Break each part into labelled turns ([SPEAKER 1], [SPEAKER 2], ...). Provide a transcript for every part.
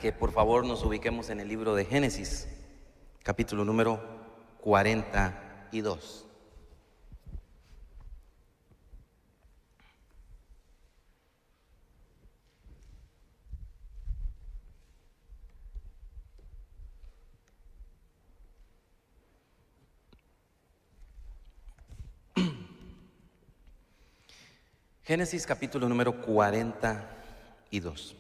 [SPEAKER 1] que por favor nos ubiquemos en el libro de Génesis, capítulo número 42. Génesis capítulo número 42.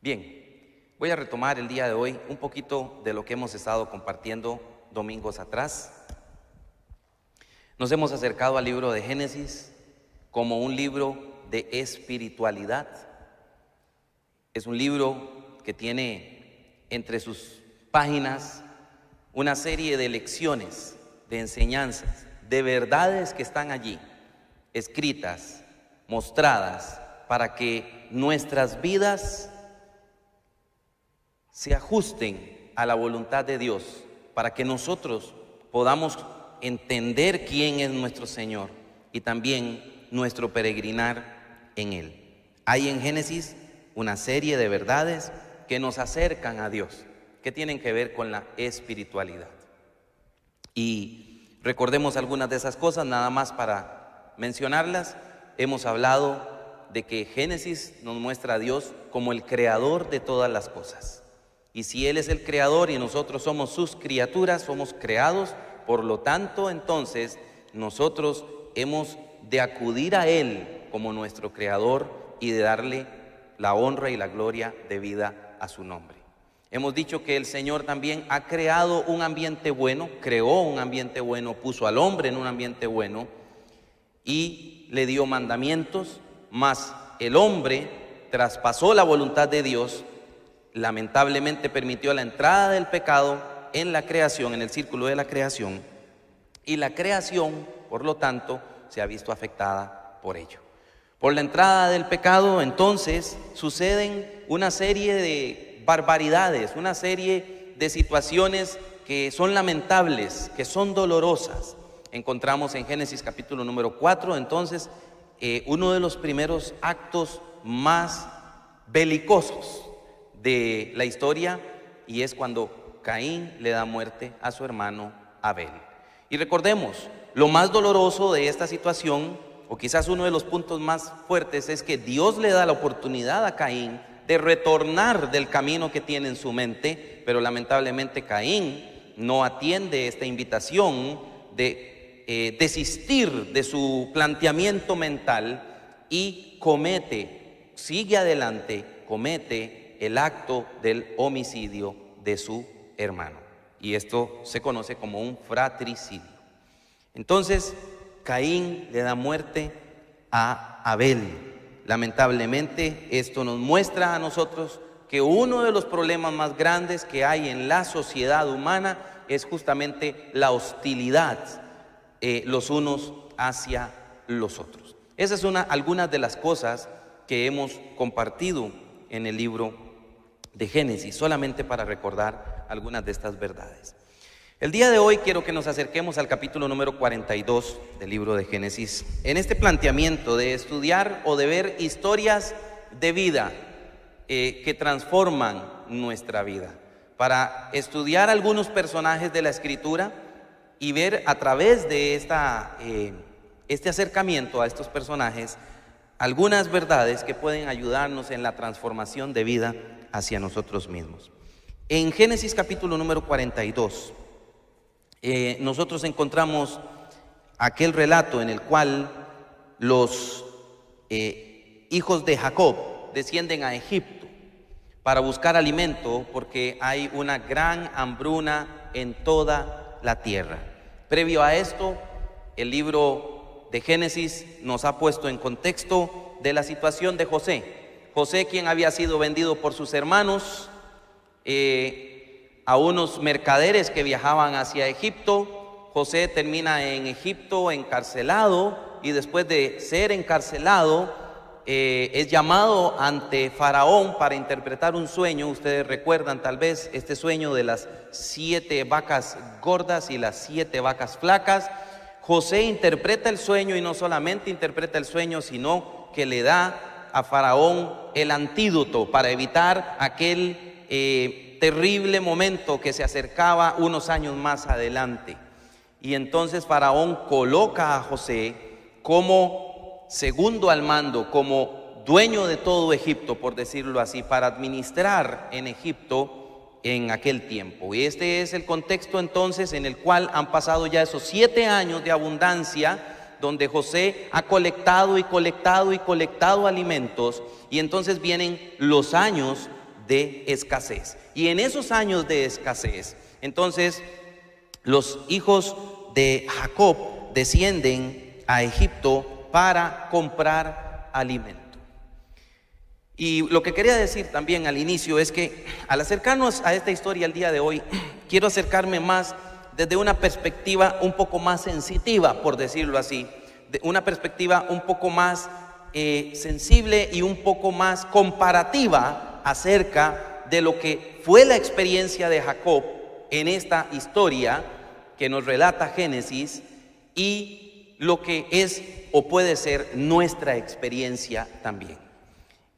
[SPEAKER 1] Bien, voy a retomar el día de hoy un poquito de lo que hemos estado compartiendo domingos atrás. Nos hemos acercado al libro de Génesis como un libro de espiritualidad. Es un libro que tiene entre sus páginas una serie de lecciones, de enseñanzas, de verdades que están allí, escritas, mostradas, para que nuestras vidas se ajusten a la voluntad de Dios, para que nosotros podamos entender quién es nuestro Señor y también nuestro peregrinar en Él. Hay en Génesis una serie de verdades que nos acercan a Dios, que tienen que ver con la espiritualidad. Y recordemos algunas de esas cosas, nada más para mencionarlas. Hemos hablado de que Génesis nos muestra a Dios como el creador de todas las cosas. Y si Él es el creador y nosotros somos sus criaturas, somos creados, por lo tanto, entonces, nosotros hemos de acudir a Él como nuestro creador y de darle la honra y la gloria debida a su nombre. Hemos dicho que el Señor también ha creado un ambiente bueno, creó un ambiente bueno, puso al hombre en un ambiente bueno y le dio mandamientos, mas el hombre traspasó la voluntad de Dios, lamentablemente permitió la entrada del pecado en la creación, en el círculo de la creación, y la creación, por lo tanto, se ha visto afectada por ello. Por la entrada del pecado, entonces, suceden una serie de barbaridades, una serie de situaciones que son lamentables, que son dolorosas. Encontramos en Génesis capítulo número 4, entonces, uno de los primeros actos más belicosos de la historia, y es cuando Caín le da muerte a su hermano Abel. Y recordemos, lo más doloroso de esta situación, o quizás uno de los puntos más fuertes, es que Dios le da la oportunidad a Caín de retornar del camino que tiene en su mente, pero lamentablemente Caín no atiende esta invitación de desistir de su planteamiento mental y sigue adelante, comete el acto del homicidio de su hermano. Y esto se conoce como un fratricidio. Entonces, Caín le da muerte a Abel. Lamentablemente, esto nos muestra a nosotros que uno de los problemas más grandes que hay en la sociedad humana es justamente la hostilidad los unos hacia los otros. Esas son algunas de las cosas que hemos compartido en el libro de Génesis, solamente para recordar algunas de estas verdades. El día de hoy quiero que nos acerquemos al capítulo número 42 del libro de Génesis, en este planteamiento de estudiar o de ver historias de vida que transforman nuestra vida, para estudiar algunos personajes de la Escritura y ver a través de este acercamiento a estos personajes algunas verdades que pueden ayudarnos en la transformación de vida hacia nosotros mismos. En Génesis capítulo número 42, nosotros encontramos aquel relato en el cual los hijos de Jacob descienden a Egipto para buscar alimento porque hay una gran hambruna en toda la tierra. Previo a esto, el libro de Génesis nos ha puesto en contexto de la situación de José. José, quien había sido vendido por sus hermanos a unos mercaderes que viajaban hacia Egipto. José termina en Egipto encarcelado, y después de ser encarcelado es llamado ante Faraón para interpretar un sueño. Ustedes recuerdan tal vez este sueño de las 7 vacas gordas y las 7 vacas flacas. José interpreta el sueño, y no solamente interpreta el sueño, sino que le da a Faraón el antídoto para evitar aquel terrible momento que se acercaba unos años más adelante. Y entonces Faraón coloca a José como segundo al mando, como dueño de todo Egipto, por decirlo así, para administrar en Egipto en aquel tiempo. Y este es el contexto entonces en el cual han pasado ya esos 7 años de abundancia, donde José ha colectado y colectado y colectado alimentos, y entonces vienen los años de escasez. Y en esos años de escasez, entonces los hijos de Jacob descienden a Egipto para comprar alimento. Y lo que quería decir también al inicio es que al acercarnos a esta historia el día de hoy, quiero acercarme más desde una perspectiva un poco más sensitiva, por decirlo así, de una perspectiva un poco más sensible y un poco más comparativa acerca de lo que fue la experiencia de Jacob en esta historia que nos relata Génesis y lo que es o puede ser nuestra experiencia también.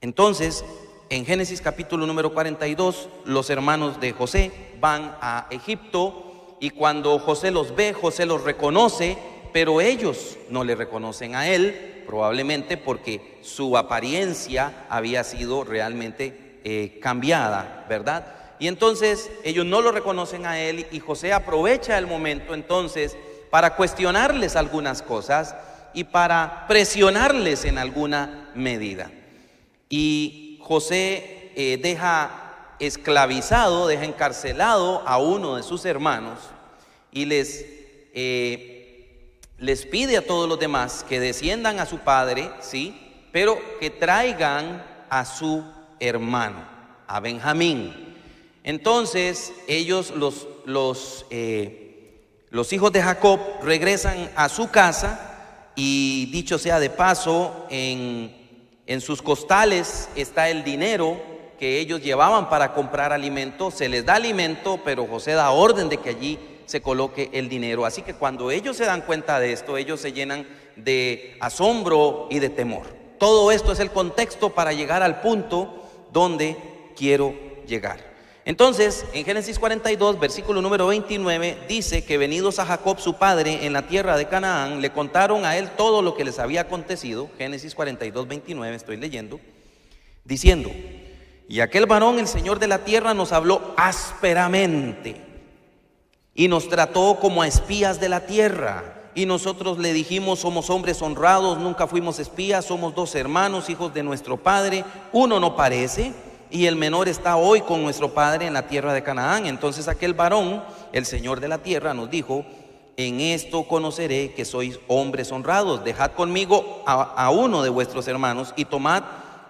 [SPEAKER 1] Entonces, en Génesis capítulo número 42, los hermanos de José van a Egipto. Y cuando José los ve, José los reconoce, pero ellos no le reconocen a él, probablemente porque su apariencia había sido realmente cambiada, ¿verdad? Y entonces ellos no lo reconocen a él, y José aprovecha el momento entonces para cuestionarles algunas cosas y para presionarles en alguna medida. Y José deja esclavizado, deja encarcelado a uno de sus hermanos y les pide a todos los demás que desciendan a su padre, ¿sí? Pero que traigan a su hermano, a Benjamín. Entonces ellos, los hijos de Jacob, regresan a su casa, y dicho sea de paso, en sus costales está el dinero que ellos llevaban para comprar alimento. Se les da alimento, pero José da orden de que allí se coloque el dinero. Así que cuando ellos se dan cuenta de esto, ellos se llenan de asombro y de temor. Todo esto es el contexto para llegar al punto donde quiero llegar. Entonces, en Génesis 42, versículo número 29, dice que venidos a Jacob su padre en la tierra de Canaán, le contaron a él todo lo que les había acontecido. Génesis 42, 29, estoy leyendo, diciendo: y aquel varón, el Señor de la tierra, nos habló ásperamente y nos trató como a espías de la tierra. Y nosotros le dijimos: somos hombres honrados, nunca fuimos espías, somos 2 hermanos, hijos de nuestro padre. Uno no parece, y el menor está hoy con nuestro padre en la tierra de Canaán. Entonces aquel varón, el Señor de la tierra, nos dijo: en esto conoceré que sois hombres honrados. Dejad conmigo a uno de vuestros hermanos y tomad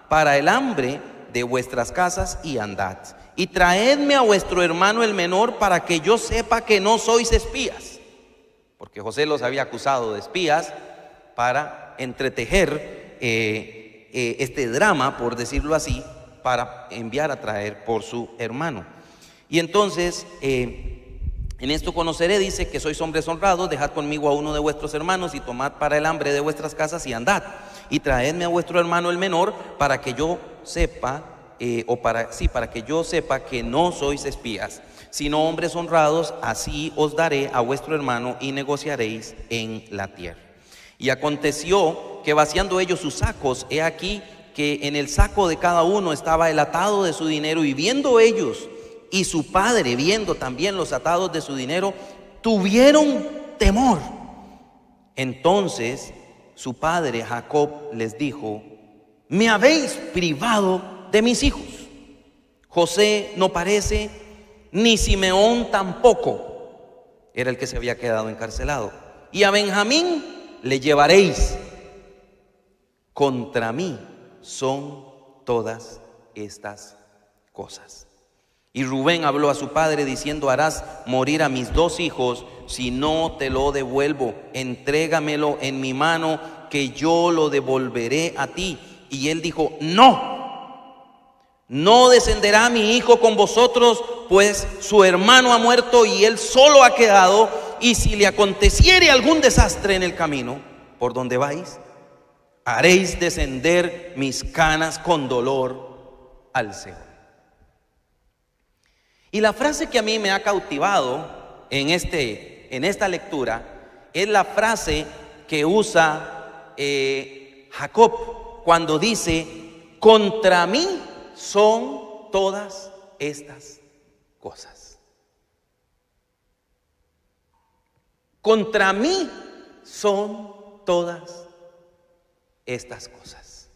[SPEAKER 1] para el hambre de vuestras casas y andad. Y traedme a vuestro hermano el menor, para que yo sepa que no sois espías. Porque José los había acusado de espías para entretejer este drama, por decirlo así, para enviar a traer por su hermano. Y entonces en esto conoceré, dice, que sois hombres honrados. Dejad conmigo a uno de vuestros hermanos y tomad para el hambre de vuestras casas y andad. Y traedme a vuestro hermano el menor, para que yo sepa, para que yo sepa que no sois espías, sino hombres honrados. Así os daré a vuestro hermano y negociaréis en la tierra. Y aconteció que, vaciando ellos sus sacos, he aquí que en el saco de cada uno estaba el atado de su dinero. Y viendo ellos y su padre, viendo también los atados de su dinero, tuvieron temor. Entonces su padre Jacob les dijo: me habéis privado de mis hijos. José no parece, ni Simeón tampoco, era el que se había quedado encarcelado. Y a Benjamín le llevaréis. Contra mí son todas estas cosas. Y Rubén habló a su padre diciendo: harás morir a mis 2 hijos si no te lo devuelvo. Entrégamelo en mi mano, que yo lo devolveré a ti. Y él dijo: no descenderá mi hijo con vosotros, pues su hermano ha muerto y él solo ha quedado. Y si le aconteciere algún desastre en el camino por donde vais, haréis descender mis canas con dolor al Seol. Y la frase que a mí me ha cautivado en esta lectura es la frase que usa Jacob cuando dice: contra mí son todas estas cosas. Contra mí son todas estas cosas.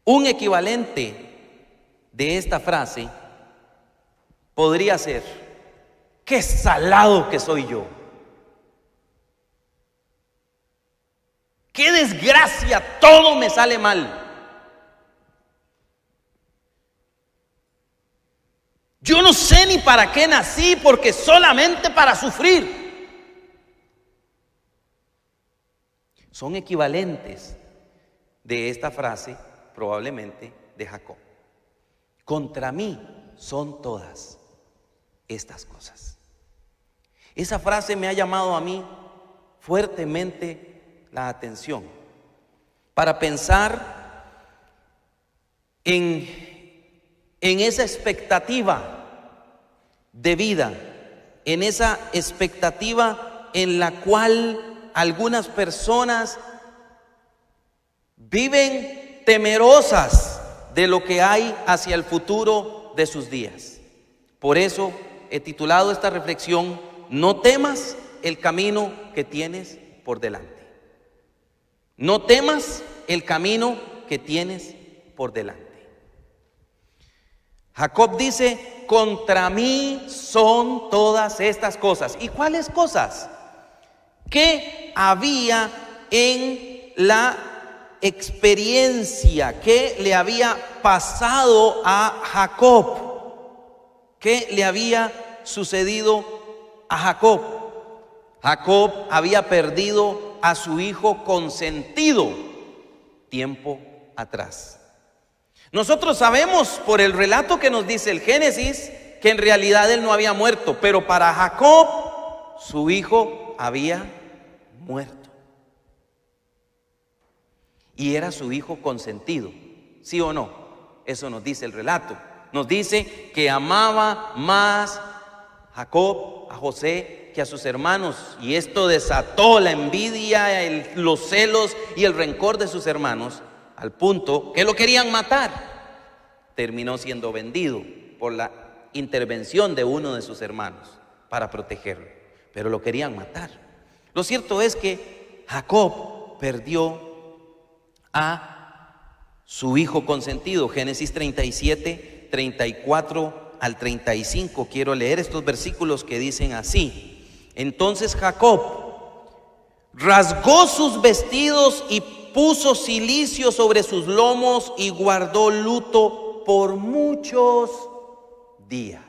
[SPEAKER 1] Un equivalente de esta frase podría ser: qué salado que soy yo, qué desgracia, todo me sale mal. Yo no sé ni para qué nací, porque solamente para sufrir. Son equivalentes de esta frase, probablemente, de Jacob. Contra mí son todas estas cosas. Esa frase me ha llamado a mí fuertemente la atención para pensar en esa expectativa de vida, en esa expectativa en la cual algunas personas viven temerosas de lo que hay hacia el futuro de sus días. Por eso he titulado esta reflexión: no temas el camino que tienes por delante. No temas el camino que tienes por delante. Jacob dice: contra mí son todas estas cosas. ¿Y cuáles cosas? ¿Qué había en la experiencia? ¿Qué le había pasado a Jacob? ¿Qué le había sucedido a Jacob? Jacob había perdido a su hijo consentido tiempo atrás. Nosotros sabemos por el relato que nos dice el Génesis que en realidad él no había muerto, pero para Jacob su hijo había muerto. Y era su hijo consentido, ¿sí o no? Eso nos dice el relato. Nos dice que amaba más Jacob a José que a sus hermanos, y esto desató la envidia, los celos y el rencor de sus hermanos, al punto que lo querían matar. Terminó siendo vendido por la intervención de uno de sus hermanos para protegerlo, pero lo querían matar. Lo cierto es que Jacob perdió a su hijo consentido. Génesis 37, 34 al 35. Quiero leer estos versículos que dicen así: entonces Jacob rasgó sus vestidos y puso cilicio sobre sus lomos y guardó luto por muchos días.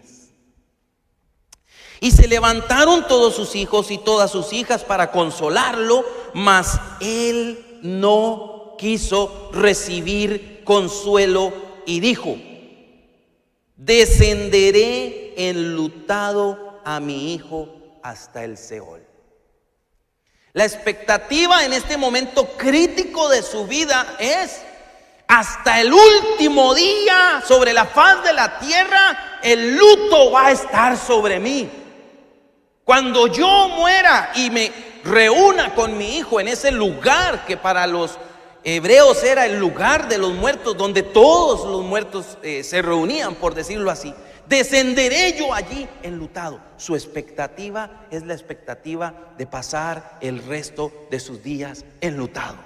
[SPEAKER 1] Y se levantaron todos sus hijos y todas sus hijas para consolarlo, mas él no quiso recibir consuelo y dijo: descenderé enlutado a mi hijo hasta el Seol. La expectativa en este momento crítico de su vida es: hasta el último día sobre la faz de la tierra, el luto va a estar sobre mí. Cuando yo muera y me reúna con mi hijo en ese lugar que para los hebreos era el lugar de los muertos, donde todos los muertos se reunían, por decirlo así, descenderé yo allí enlutado. Su expectativa es la expectativa de pasar el resto de sus días enlutado.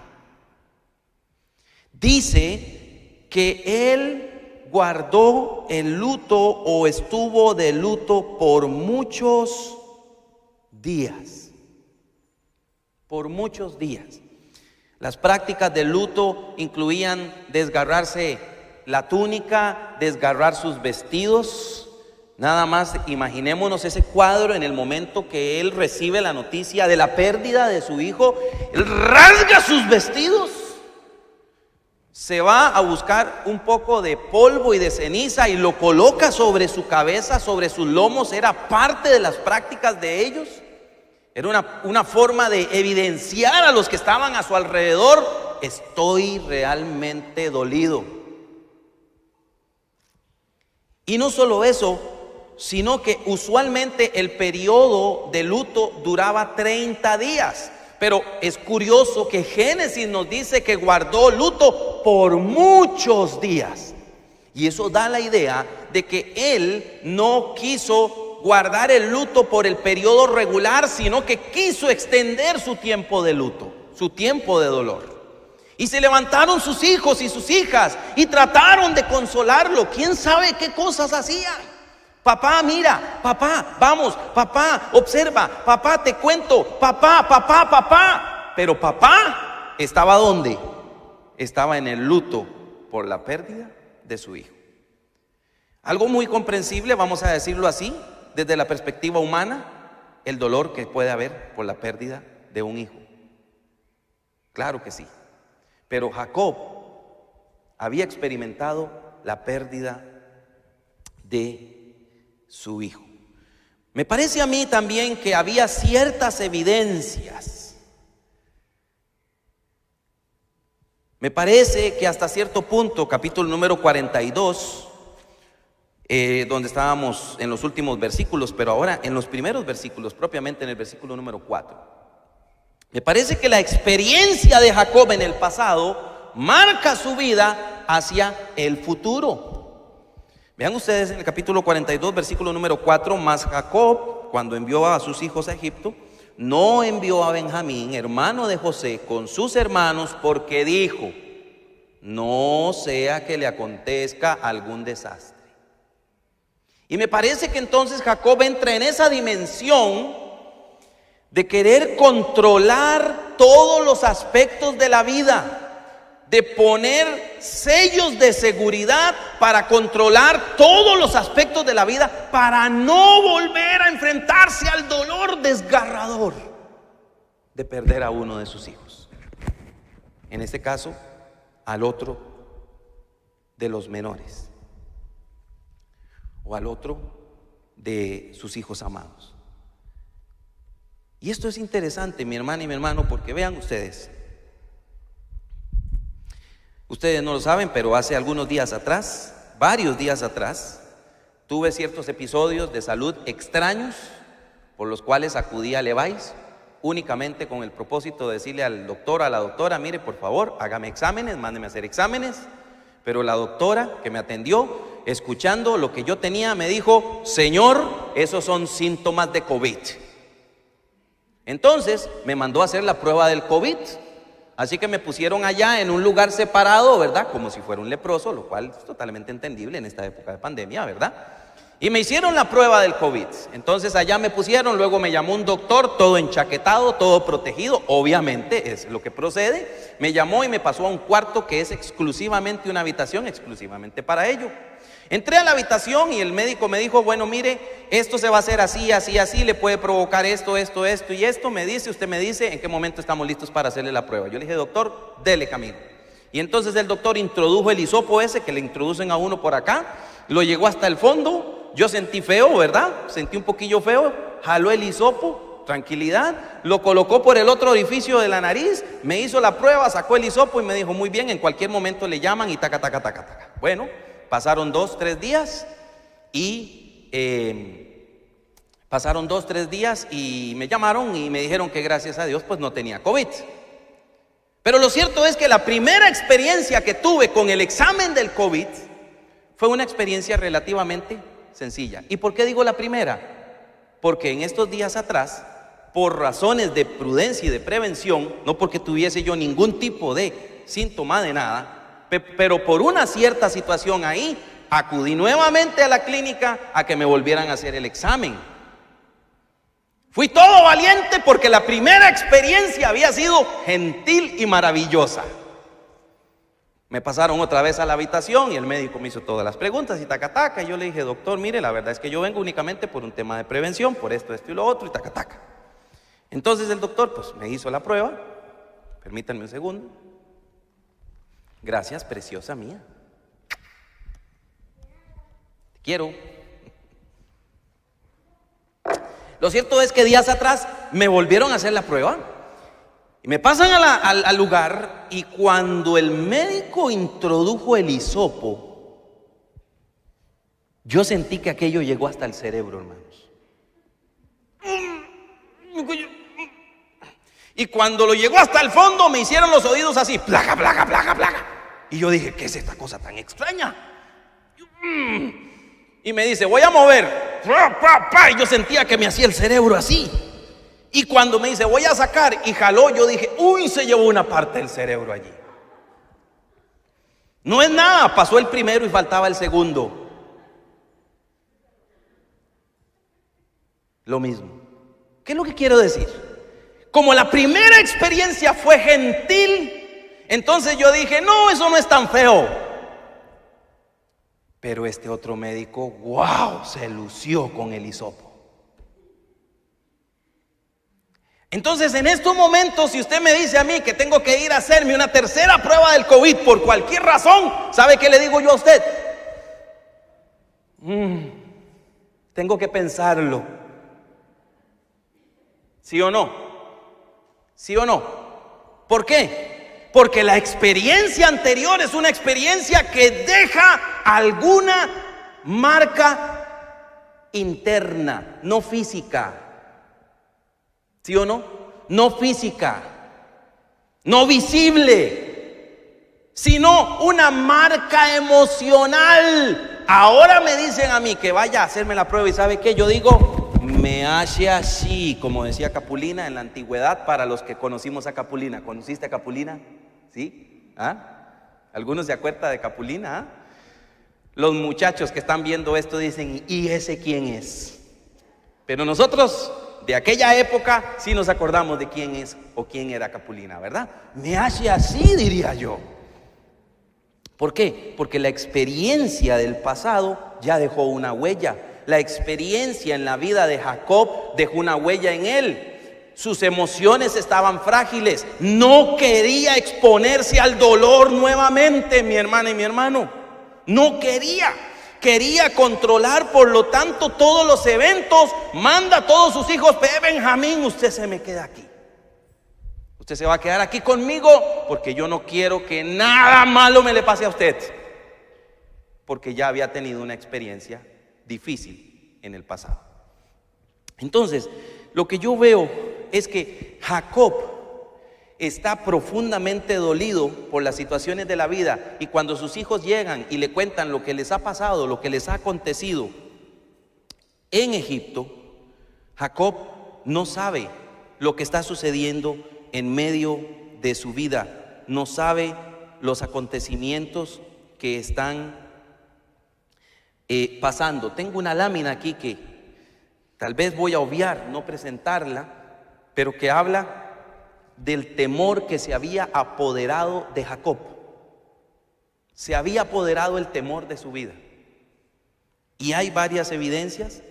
[SPEAKER 1] Dice que él guardó el luto o estuvo de luto por muchos días. Por muchos días. Las prácticas de luto incluían desgarrarse la túnica, desgarrar sus vestidos. Nada más imaginémonos ese cuadro en el momento que él recibe la noticia de la pérdida de su hijo. Él rasga sus vestidos, se va a buscar un poco de polvo y de ceniza y lo coloca sobre su cabeza, sobre sus lomos. Era parte de las prácticas de ellos. Era una forma de evidenciar a los que estaban a su alrededor: estoy realmente dolido. Y no solo eso, sino que usualmente el periodo de luto duraba 30 días. Pero es curioso que Génesis nos dice que guardó luto por muchos días. Y eso da la idea de que él no quiso guardar el luto por el periodo regular, sino que quiso extender su tiempo de luto, su tiempo de dolor. Y se levantaron sus hijos y sus hijas y trataron de consolarlo. ¿Quién sabe qué cosas hacían? Papá, mira, papá, vamos, papá, observa, papá, te cuento, papá. Pero papá estaba ¿dónde? Estaba en el luto por la pérdida de su hijo. Algo muy comprensible, vamos a decirlo así, desde la perspectiva humana, el dolor que puede haber por la pérdida de un hijo. Claro que sí. Pero Jacob había experimentado la pérdida de su hijo. Me parece a mí también que había ciertas evidencias. Me parece que hasta cierto punto, capítulo número 42, donde estábamos en los últimos versículos, pero ahora en los primeros versículos, propiamente en el versículo número 4. Me parece que la experiencia de Jacob en el pasado marca su vida hacia el futuro. Vean ustedes en el capítulo 42, versículo número 4, mas Jacob, cuando envió a sus hijos a Egipto, no envió a Benjamín, hermano de José, con sus hermanos, porque dijo: no sea que le acontezca algún desastre. Y me parece que entonces Jacob entra en esa dimensión de querer controlar todos los aspectos de la vida, de poner sellos de seguridad para controlar todos los aspectos de la vida, para no volver a enfrentarse al dolor desgarrador de perder a uno de sus hijos. En este caso, al otro de los menores, o al otro de sus hijos amados. Y esto es interesante, mi hermana y mi hermano, porque vean ustedes no lo saben, pero hace algunos días atrás, varios días atrás, tuve ciertos episodios de salud extraños por los cuales acudí a Levi's únicamente con el propósito de decirle al doctor, a la doctora: mire, por favor, hágame exámenes, mándeme a hacer exámenes. Pero la doctora que me atendió, escuchando lo que yo tenía, me dijo: señor, esos son síntomas de COVID. Entonces me mandó a hacer la prueba del COVID. Así que me pusieron allá en un lugar separado, ¿verdad? Como si fuera un leproso, lo cual es totalmente entendible en esta época de pandemia, ¿verdad? Y me hicieron la prueba del COVID. Entonces allá me pusieron, luego me llamó un doctor, todo enchaquetado, todo protegido, obviamente es lo que procede. Me llamó y me pasó a un cuarto que es exclusivamente una habitación, exclusivamente para ello. Entré a la habitación y el médico me dijo: bueno, mire, esto se va a hacer así, así, así, le puede provocar esto y esto. Me dice, usted me dice en qué momento estamos listos para hacerle la prueba. Yo le dije: doctor, dele camino. Y entonces el doctor introdujo el hisopo ese que le introducen a uno por acá, lo llegó hasta el fondo. Yo sentí feo, ¿verdad? Sentí un poquillo feo, jaló el hisopo, tranquilidad, lo colocó por el otro orificio de la nariz, me hizo la prueba, sacó el hisopo y me dijo: muy bien, en cualquier momento le llaman y taca. Bueno, pasaron 2-3 días y me llamaron y me dijeron que gracias a Dios pues no tenía COVID. Pero lo cierto es que la primera experiencia que tuve con el examen del COVID fue una experiencia relativamente sencilla. ¿Y por qué digo la primera? Porque en estos días atrás, por razones de prudencia y de prevención, no porque tuviese yo ningún tipo de síntoma de nada, pero por una cierta situación ahí, acudí nuevamente a la clínica a que me volvieran a hacer el examen. Fui todo valiente porque la primera experiencia había sido gentil y maravillosa. Me pasaron otra vez a la habitación y el médico me hizo todas las preguntas y taca. Y yo le dije: doctor, mire, la verdad es que yo vengo únicamente por un tema de prevención, por esto y lo otro, y taca. Entonces el doctor pues me hizo la prueba. Permítanme un segundo. Gracias, preciosa mía. Te quiero. Lo cierto es que días atrás me volvieron a hacer la prueba. Y me pasan al lugar, y cuando el médico introdujo el hisopo, yo sentí que aquello llegó hasta el cerebro, hermanos. Y cuando lo llegó hasta el fondo, me hicieron los oídos así, placa, placa, placa, placa. Y yo dije, ¿qué es esta cosa tan extraña? Y me dice, voy a mover. Y yo sentía que me hacía el cerebro así. Y cuando me dice, voy a sacar, y jaló, yo dije, uy, se llevó una parte del cerebro allí. No es nada, pasó el primero y faltaba el segundo. Lo mismo. ¿Qué es lo que quiero decir? Como la primera experiencia fue gentil, entonces yo dije, no, eso no es tan feo. Pero este otro médico, wow, se lució con el hisopo. Entonces, en estos momentos, si usted me dice a mí que tengo que ir a hacerme una tercera prueba del COVID por cualquier razón, ¿sabe qué le digo yo a usted? Tengo que pensarlo. ¿Sí o no? ¿Sí o no? ¿Por qué? Porque la experiencia anterior es una experiencia que deja alguna marca interna, no física. ¿Sí o no? No física, no visible, sino una marca emocional. Ahora me dicen a mí que vaya a hacerme la prueba, y ¿sabe qué? Yo digo, me hace así, como decía Capulina en la antigüedad. Para los que conocimos a Capulina, ¿conociste a Capulina? ¿Sí? ¿Ah? ¿Algunos se acuerdan de Capulina? ¿Ah? Los muchachos que están viendo esto dicen, ¿y ese quién es? Pero nosotros de aquella época sí nos acordamos de quién es o quién era Capulina, ¿verdad? Me hace así, diría yo. ¿Por qué? Porque la experiencia del pasado ya dejó una huella. La experiencia en la vida de Jacob dejó una huella en él. Sus emociones estaban frágiles. No quería exponerse al dolor nuevamente, mi hermana y mi hermano. No quería. Quería controlar, por lo tanto, todos los eventos. Manda a todos sus hijos, Benjamín, usted se me queda aquí. Usted se va a quedar aquí conmigo, porque yo no quiero que nada malo me le pase a usted. Porque ya había tenido una experiencia difícil en el pasado. Entonces, lo que yo veo es que Jacob está profundamente dolido por las situaciones de la vida, y cuando sus hijos llegan y le cuentan lo que les ha pasado, lo que les ha acontecido en Egipto, Jacob no sabe lo que está sucediendo en medio de su vida, no sabe los acontecimientos que están pasando. Tengo una lámina aquí que tal vez voy a obviar, no presentarla, pero que habla del temor que se había apoderado de Jacob. Se había apoderado el temor de su vida. Y hay varias evidencias.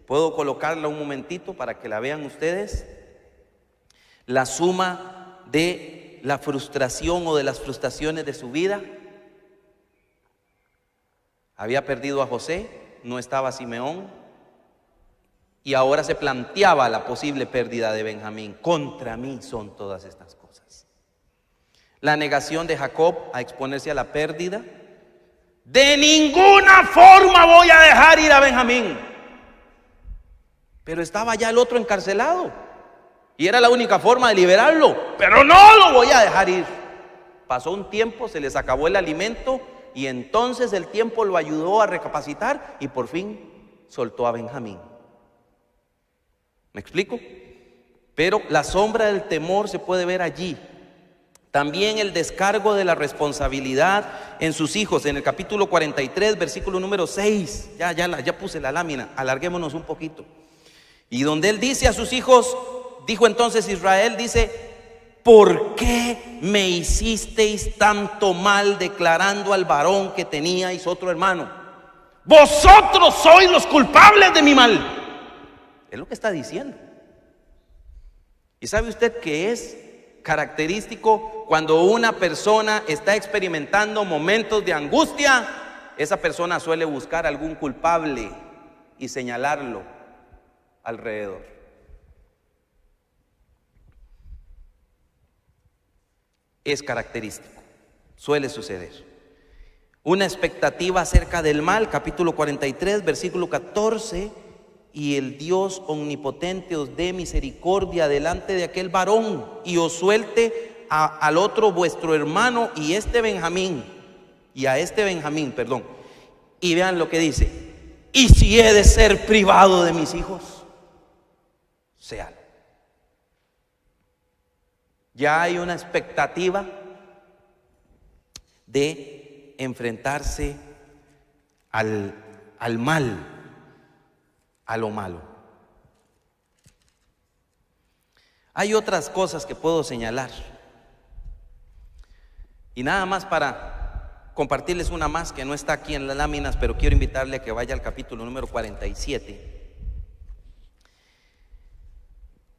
[SPEAKER 1] Puedo colocarla un momentito para que la vean ustedes. La suma de la frustración o de las frustraciones de su vida. Había perdido a José, no estaba Simeón, y ahora se planteaba la posible pérdida de Benjamín. Contra mí son todas estas cosas. La negación de Jacob a exponerse a la pérdida. De ninguna forma voy a dejar ir a Benjamín. Pero estaba ya el otro encarcelado, y era la única forma de liberarlo. Pero no lo voy a dejar ir. Pasó un tiempo, se les acabó el alimento, y entonces el tiempo lo ayudó a recapacitar, y por fin soltó a Benjamín. ¿Me explico? Pero la sombra del temor se puede ver allí. También el descargo de la responsabilidad en sus hijos. En el capítulo 43, versículo número 6. Ya puse la lámina, alarguémonos un poquito. Y donde él dice a sus hijos, dijo entonces Israel, dice: ¿por qué me hicisteis tanto mal declarando al varón que teníais otro hermano? Vosotros sois los culpables de mi mal. Es lo que está diciendo. ¿Y sabe usted que es característico cuando una persona está experimentando momentos de angustia? Esa persona suele buscar algún culpable y señalarlo alrededor. es característico, suele suceder. Una expectativa acerca del mal, capítulo 43, versículo 14, y el Dios omnipotente os dé misericordia delante de aquel varón y os suelte al otro vuestro hermano y a este Benjamín, perdón. Y vean lo que dice: y si he de ser privado de mis hijos, séalo. Ya hay una expectativa de enfrentarse al mal, a lo malo. Hay otras cosas que puedo señalar, y nada más para compartirles una más que no está aquí en las láminas, pero quiero invitarle a que vaya al capítulo número 47.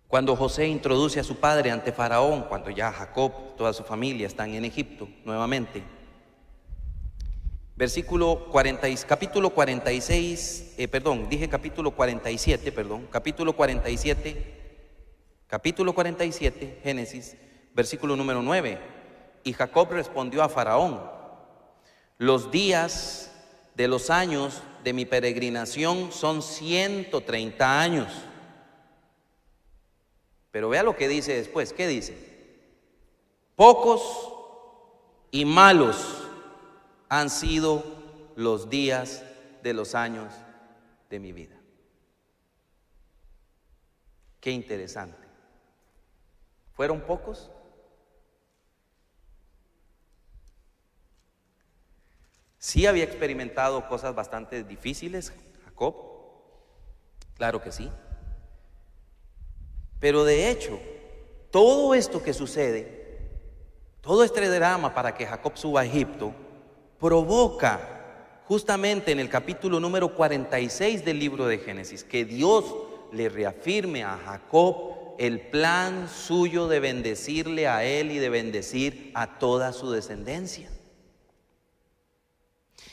[SPEAKER 1] Cuando José introduce a su padre ante Faraón, cuando ya Jacob, toda su familia están en Egipto nuevamente. Capítulo 47, Génesis, versículo número 9. Y Jacob respondió a Faraón: los días de los años de mi peregrinación son 130 años. Pero vea lo que dice después. ¿Qué dice? Pocos y malos han sido los días de los años de mi vida. Qué interesante. ¿Fueron pocos? Sí había experimentado cosas bastante difíciles, Jacob. Claro que sí. Pero de hecho, todo esto que sucede, todo este drama para que Jacob suba a Egipto, provoca justamente en el capítulo número 46 del libro de Génesis que Dios le reafirme a Jacob el plan suyo de bendecirle a él y de bendecir a toda su descendencia.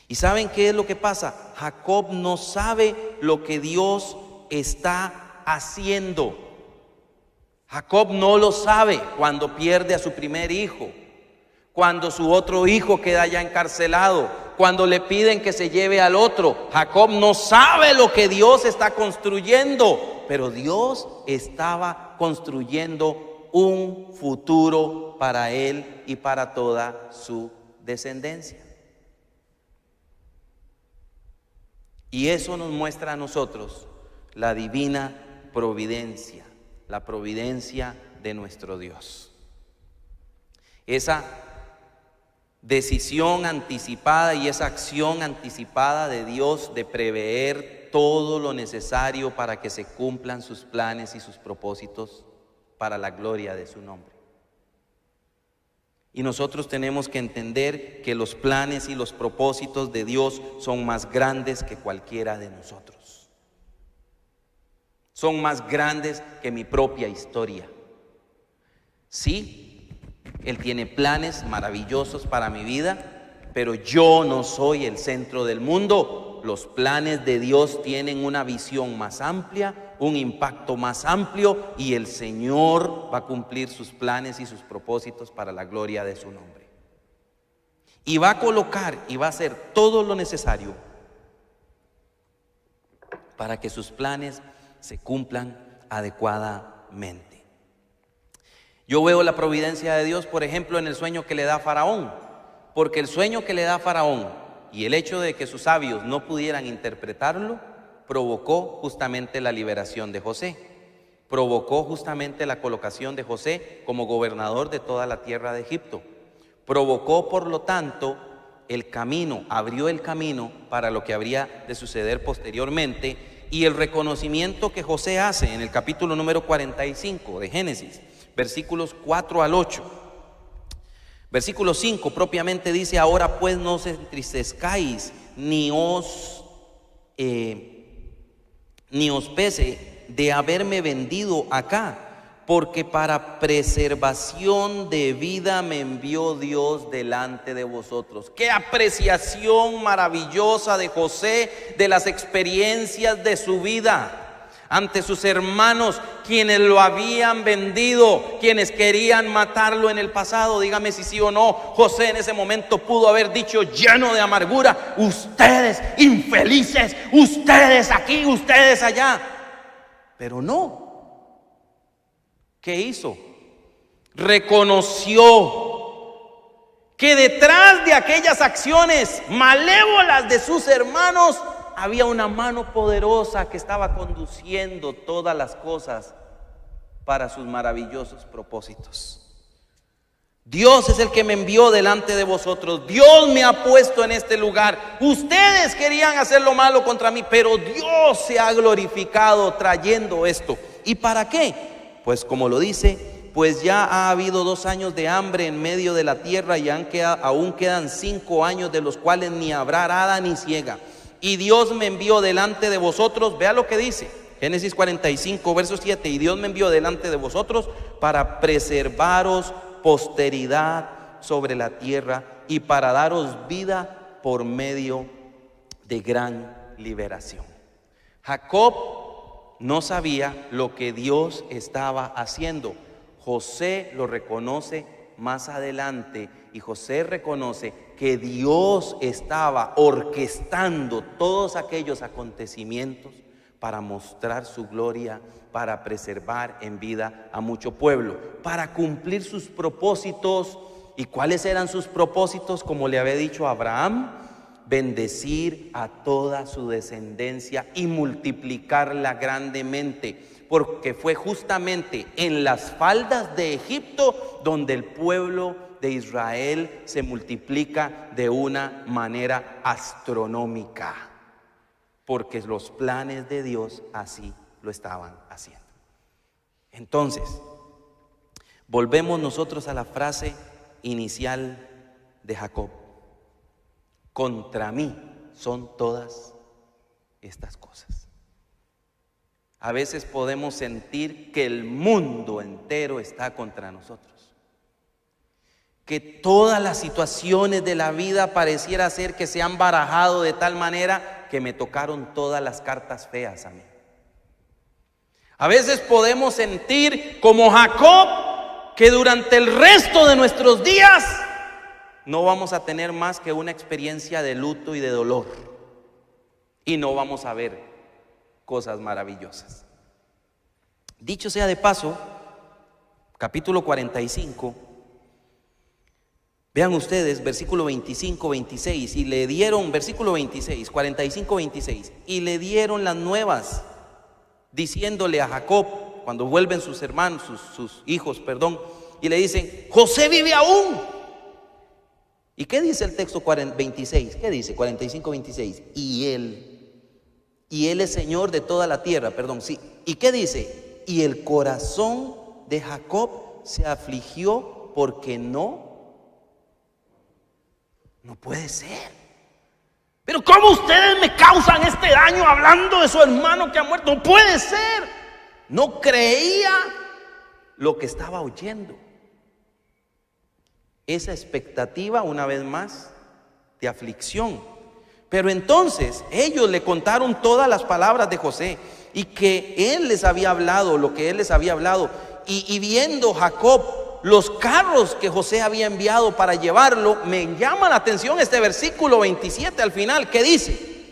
[SPEAKER 1] ¿Y saben qué es lo que pasa? Jacob no sabe lo que Dios está haciendo. Jacob no lo sabe cuando pierde a su primer hijo, cuando su otro hijo queda ya encarcelado, cuando le piden que se lleve al otro. Jacob no sabe lo que Dios está construyendo, pero Dios estaba construyendo un futuro para él y para toda su descendencia. Y eso nos muestra a nosotros la divina providencia, la providencia de nuestro Dios. Esa decisión anticipada y esa acción anticipada de Dios de prever todo lo necesario para que se cumplan sus planes y sus propósitos para la gloria de su nombre. Y nosotros tenemos que entender que los planes y los propósitos de Dios son más grandes que cualquiera de nosotros. Son más grandes que mi propia historia. Sí, Él tiene planes maravillosos para mi vida, pero yo no soy el centro del mundo. Los planes de Dios tienen una visión más amplia, un impacto más amplio, y el Señor va a cumplir sus planes y sus propósitos para la gloria de su nombre. Y va a colocar y va a hacer todo lo necesario para que sus planes se cumplan adecuadamente. Yo veo la providencia de Dios, por ejemplo, en el sueño que le da a Faraón, porque el sueño que le da a Faraón y el hecho de que sus sabios no pudieran interpretarlo provocó justamente la liberación de José, provocó justamente la colocación de José como gobernador de toda la tierra de Egipto, provocó por lo tanto el camino, abrió el camino para lo que habría de suceder posteriormente, y el reconocimiento que José hace en el capítulo número 45 de Génesis, versículos 4 al 8. Versículo 5 propiamente dice: ahora pues no os entristezcáis ni os pese de haberme vendido acá, porque para preservación de vida me envió Dios delante de vosotros. Qué apreciación maravillosa de José de las experiencias de su vida. ante sus hermanos, quienes lo habían vendido, quienes querían matarlo en el pasado. Dígame si sí o no. José en ese momento pudo haber dicho, lleno de amargura: ustedes infelices, ustedes aquí, ustedes allá. Pero no. ¿Qué hizo? Reconoció que detrás de aquellas acciones malévolas de sus hermanos había una mano poderosa que estaba conduciendo todas las cosas para sus maravillosos propósitos. Dios es el que me envió delante de vosotros. Dios me ha puesto en este lugar. Ustedes querían hacer lo malo contra mí, pero Dios se ha glorificado trayendo esto. ¿Y para qué? Pues como lo dice, pues ya ha habido 2 años de hambre en medio de la tierra y aún quedan 5 años de los cuales ni habrá arada ni siega. Y Dios me envió delante de vosotros. Vea lo que dice Génesis 45 verso 7. Y Dios me envió delante de vosotros para preservaros posteridad sobre la tierra y para daros vida por medio de gran liberación. Jacob no sabía lo que Dios estaba haciendo. José lo reconoce más adelante, y José reconoce que Dios estaba orquestando todos aquellos acontecimientos para mostrar su gloria, para preservar en vida a mucho pueblo, para cumplir sus propósitos. ¿Y cuáles eran sus propósitos? Como le había dicho a Abraham: bendecir a toda su descendencia y multiplicarla grandemente, porque fue justamente en las faldas de Egipto donde el pueblo de Israel se multiplica de una manera astronómica, porque los planes de Dios así lo estaban haciendo. Entonces, volvemos nosotros a la frase inicial de Jacob: contra mí son todas estas cosas. A veces podemos sentir que el mundo entero está contra nosotros, que todas las situaciones de la vida pareciera ser que se han barajado de tal manera que me tocaron todas las cartas feas a mí. A veces podemos sentir como Jacob que durante el resto de nuestros días no vamos a tener más que una experiencia de luto y de dolor, y no vamos a ver cosas maravillosas. Dicho sea de paso, capítulo 45, vean ustedes versículo 25, 26, y le dieron, versículo 26, 45, 26, y le dieron las nuevas, diciéndole a Jacob, cuando vuelven sus hermanos, sus hijos, y le dicen: José vive aún. ¿Y qué dice el texto 26? ¿Qué dice 45, 26? Y él es Señor de toda la tierra, sí. ¿Y qué dice? Y el corazón de Jacob se afligió porque no puede ser. Pero ¿cómo ustedes me causan este daño hablando de su hermano que ha muerto? No puede ser. No creía lo que estaba oyendo. Esa expectativa, una vez más, de aflicción. Pero entonces ellos le contaron todas las palabras de José, y que él les había hablado, lo que él les había hablado. Y viendo Jacob los carros que José había enviado para llevarlo, me llama la atención este versículo 27 al final, que dice: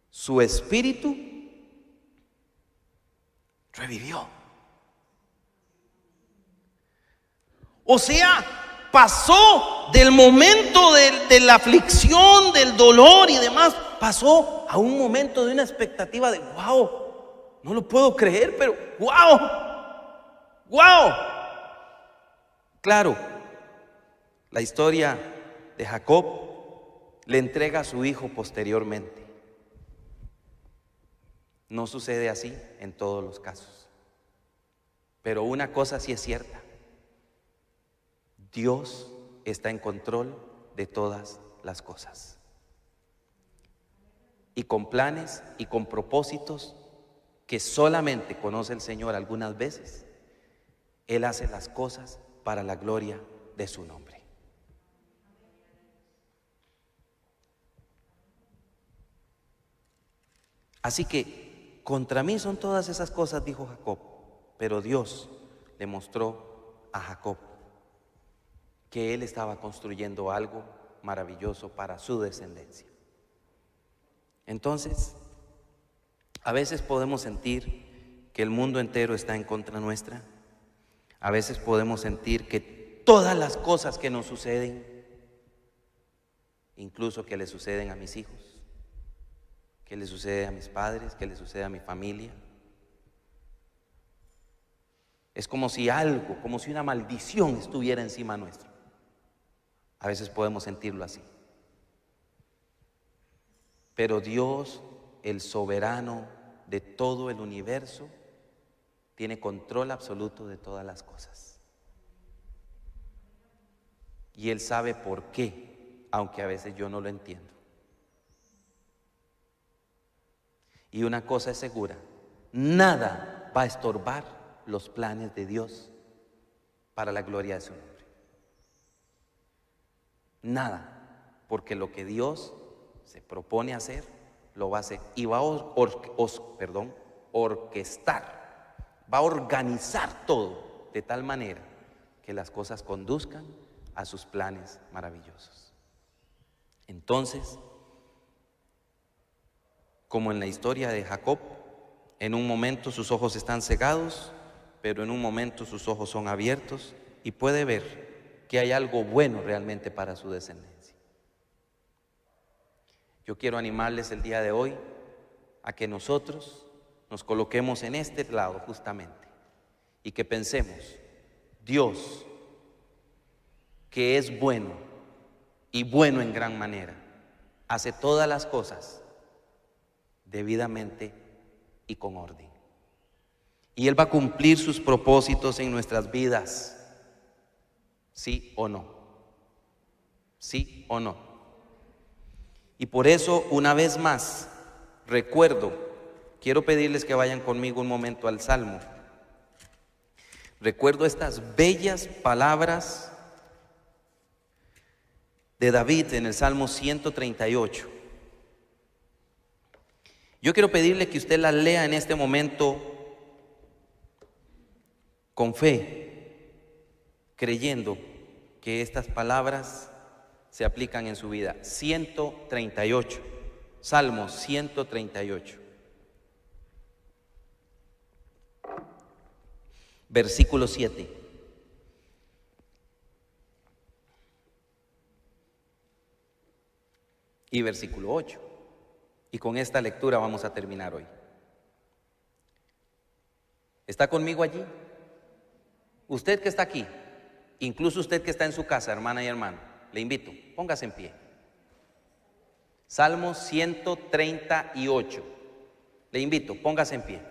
[SPEAKER 1] su espíritu revivió. O sea, pasó del momento de la aflicción, del dolor y demás, pasó a un momento de una expectativa de wow, no lo puedo creer, pero wow. Claro, la historia de Jacob le entrega a su hijo posteriormente. No sucede así en todos los casos, pero una cosa sí es cierta: Dios está en control de todas las cosas, y con planes y con propósitos que solamente conoce el Señor. Algunas veces Él hace las cosas para la gloria de su nombre. Así que Contra mí son todas esas cosas, dijo Jacob, pero Dios le mostró a Jacob que él estaba construyendo algo maravilloso para su descendencia. Entonces, a veces podemos sentir que el mundo entero está en contra nuestra. A veces podemos sentir que todas las cosas que nos suceden, incluso que le suceden a mis hijos, que le sucede a mis padres, que le sucede a mi familia, es como si algo, como si una maldición estuviera encima nuestro. A veces podemos sentirlo así. Pero Dios, el soberano de todo el universo, tiene control absoluto de todas las cosas. Y Él sabe por qué, aunque a veces yo no lo entiendo. Y una cosa es segura, nada va a estorbar los planes de Dios para la gloria de su nombre. Nada, porque lo que Dios se propone hacer, lo va a hacer y va a orquestar, va a organizar todo de tal manera que las cosas conduzcan a sus planes maravillosos. Entonces, como en la historia de Jacob, en un momento sus ojos están cegados, pero en un momento sus ojos son abiertos y puede ver que hay algo bueno realmente para su descendencia. Yo quiero animarles el día de hoy a que nosotros nos coloquemos en este lado justamente y que pensemos, Dios, que es bueno y bueno en gran manera, hace todas las cosas debidamente y con orden. Y Él va a cumplir sus propósitos en nuestras vidas. ¿Sí o no? ¿Sí o no? Y por eso, una vez más, quiero pedirles que vayan conmigo un momento al Salmo. Recuerdo estas bellas palabras de David en el Salmo 138. Yo quiero pedirle que usted las lea en este momento con fe, creyendo que estas palabras se aplican en su vida. 138, Salmo 138, versículo 7. Y versículo 8. Y con esta lectura vamos a terminar hoy. ¿Está conmigo allí? Usted que está aquí, incluso usted que está en su casa, hermana y hermano, le invito, póngase en pie. Salmo 138. Le invito, póngase en pie.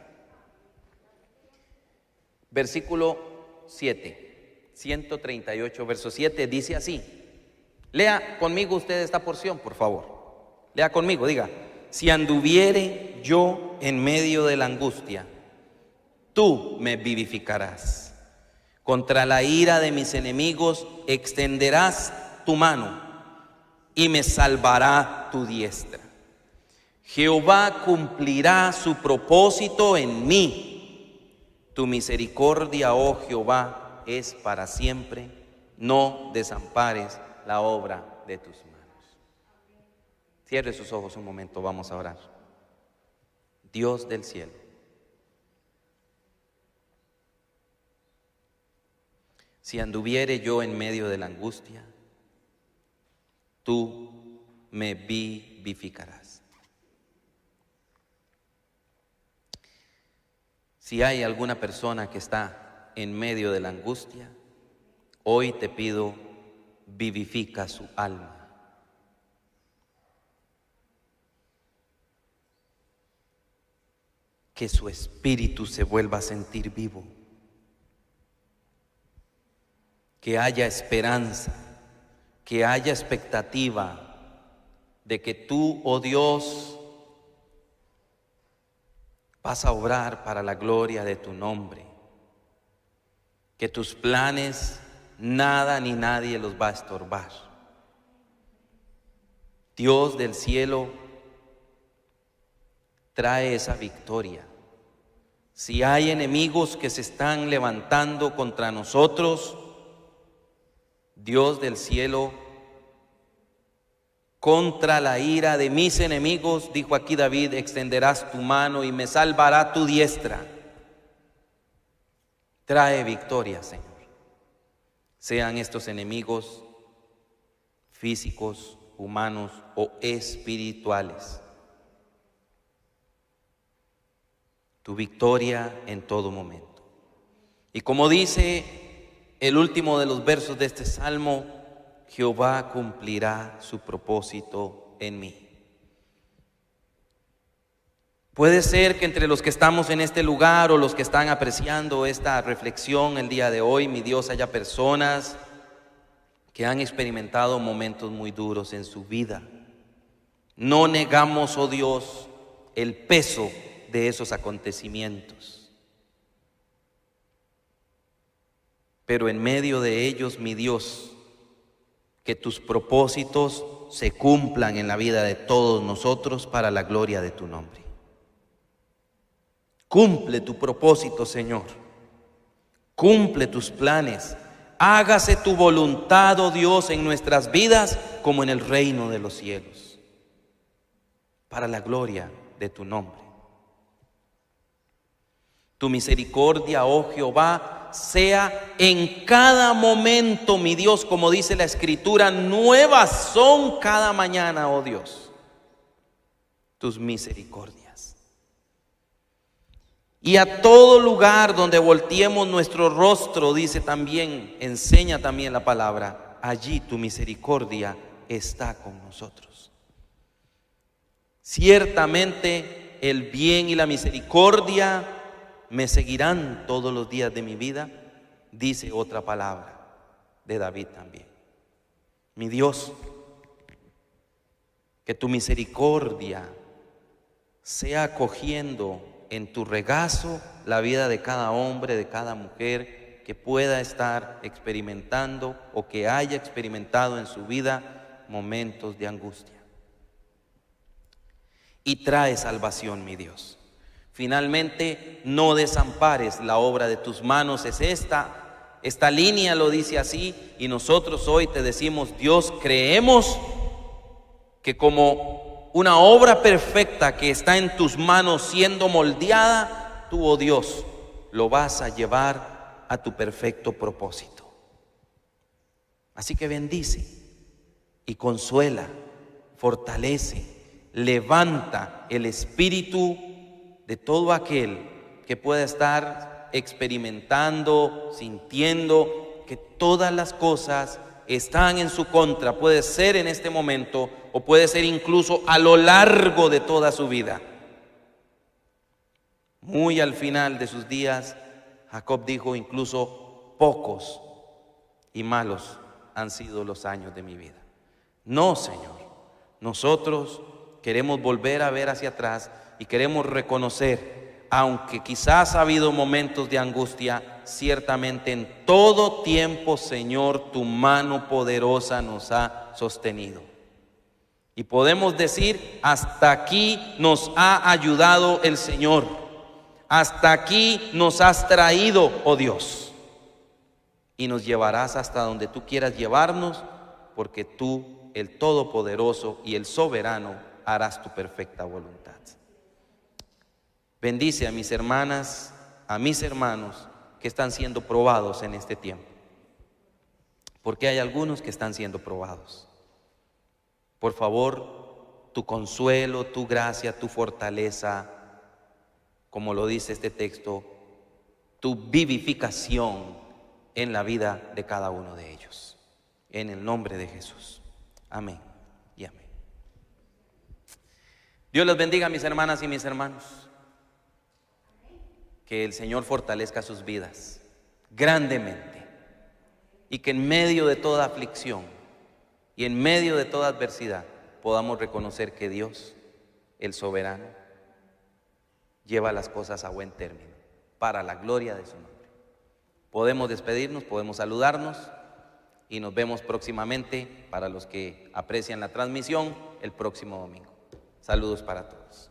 [SPEAKER 1] Versículo 7. 138, verso 7, dice así. Lea conmigo usted esta porción, por favor. Lea conmigo, diga: si anduviere yo en medio de la angustia, tú me vivificarás. Contra la ira de mis enemigos extenderás tu mano y me salvará tu diestra. Jehová cumplirá su propósito en mí. Tu misericordia, oh Jehová, es para siempre. No desampares la obra de tus manos. Cierre sus ojos un momento, vamos a orar. Dios del cielo, si anduviere yo en medio de la angustia, tú me vivificarás. Si hay alguna persona que está en medio de la angustia, hoy te pido, vivifica su alma. Que su espíritu se vuelva a sentir vivo. Que haya esperanza, que haya expectativa de que tú, oh Dios, vas a obrar para la gloria de tu nombre. Que tus planes nada ni nadie los va a estorbar. Dios del cielo, trae esa victoria. Si hay enemigos que se están levantando contra nosotros, Dios del cielo, contra la ira de mis enemigos, dijo aquí David, extenderás tu mano y me salvará tu diestra. Trae victoria, Señor. Sean estos enemigos físicos, humanos o espirituales. Tu victoria en todo momento. Y como dice el último de los versos de este salmo, Jehová cumplirá su propósito en mí. Puede ser que entre los que estamos en este lugar o los que están apreciando esta reflexión el día de hoy, mi Dios, haya personas que han experimentado momentos muy duros en su vida. No negamos, oh Dios, el peso de esos acontecimientos. Pero en medio de ellos, mi Dios, que tus propósitos se cumplan en la vida de todos nosotros para la gloria de tu nombre. Cumple tu propósito, Señor. Cumple tus planes. Hágase tu voluntad, oh Dios, en nuestras vidas como en el reino de los cielos, para la gloria de tu nombre. Tu misericordia, oh Jehová, sea en cada momento, mi Dios, como dice la Escritura, nuevas son cada mañana, oh Dios, tus misericordias. Y a todo lugar donde volteemos nuestro rostro, dice también, enseña también la palabra, allí tu misericordia está con nosotros. Ciertamente el bien y la misericordia me seguirán todos los días de mi vida, dice otra palabra de David también. Mi Dios, que tu misericordia sea acogiendo en tu regazo la vida de cada hombre, de cada mujer que pueda estar experimentando o que haya experimentado en su vida momentos de angustia. Y trae salvación, mi Dios. Finalmente, no desampares la obra de tus manos. Es esta línea lo dice así, y nosotros hoy te decimos, Dios, creemos que como una obra perfecta que está en tus manos siendo moldeada, tú, oh Dios, lo vas a llevar a tu perfecto propósito. Así que bendice y consuela, fortalece, levanta el espíritu de todo aquel que pueda estar experimentando, sintiendo que todas las cosas están en su contra. Puede ser en este momento o puede ser incluso a lo largo de toda su vida. Muy al final de sus días, Jacob dijo, incluso pocos y malos han sido los años de mi vida. No, Señor, nosotros queremos volver a ver hacia atrás y queremos reconocer, aunque quizás ha habido momentos de angustia, ciertamente en todo tiempo, Señor, tu mano poderosa nos ha sostenido. Y podemos decir, hasta aquí nos ha ayudado el Señor. Hasta aquí nos has traído, oh Dios. Y nos llevarás hasta donde tú quieras llevarnos, porque tú, el Todopoderoso y el Soberano, harás tu perfecta voluntad. Bendice a mis hermanas, a mis hermanos que están siendo probados en este tiempo. Porque hay algunos que están siendo probados. Por favor, tu consuelo, tu gracia, tu fortaleza, como lo dice este texto, tu vivificación en la vida de cada uno de ellos. En el nombre de Jesús. Amén y amén. Dios los bendiga, mis hermanas y mis hermanos. Que el Señor fortalezca sus vidas grandemente y que en medio de toda aflicción y en medio de toda adversidad podamos reconocer que Dios, el soberano, lleva las cosas a buen término para la gloria de su nombre. Podemos despedirnos, podemos saludarnos y nos vemos próximamente para los que aprecian la transmisión el próximo domingo. Saludos para todos.